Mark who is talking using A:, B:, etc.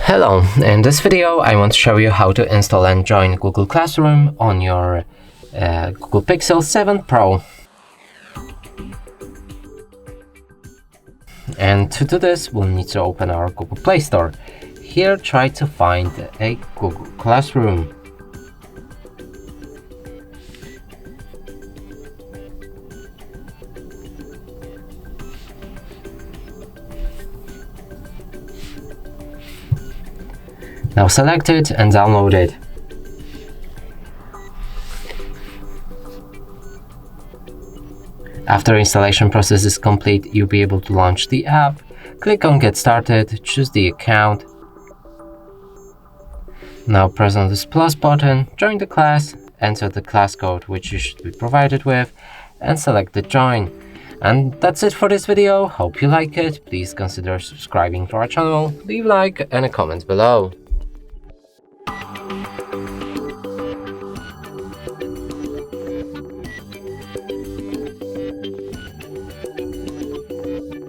A: Hello, in this video I want to show you how to install and join Google Classroom on your Google Pixel 7 Pro. And to do this, we'll need to open our Google Play Store. Here, try to find a Google Classroom. Now select it and download it. After installation process is complete, you'll be able to launch the app. Click on Get Started, choose the account. Now press on this plus button, join the class, enter the class code which you should be provided with, and select the join. And that's it for this video. Hope you like it. Please consider subscribing to our channel, leave a like and a comment below.